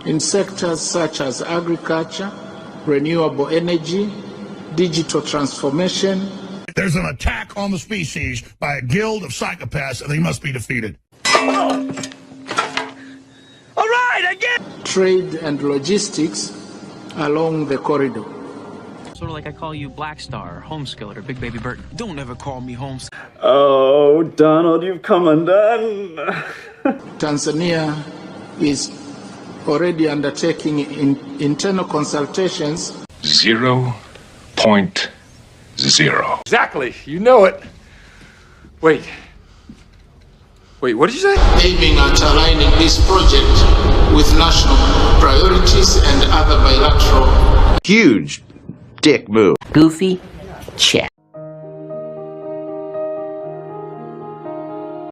In sectors such as agriculture, renewable energy, digital transformation. There's an attack on the species by a guild of psychopaths, and they must be defeated. Oh. All right, I get it. Trade and logistics along the corridor. Sort of like I call you Black Star, or Homeskillet, or Big Baby Bert. Don't ever call me Homeskillet. Oh, Donald, you've come undone. Tanzania is already undertaking internal consultations. 0.0. Exactly, you know it. Wait, what did you say? Aiming at aligning this project with national priorities and other bilateral. Huge dick move. Goofy, check.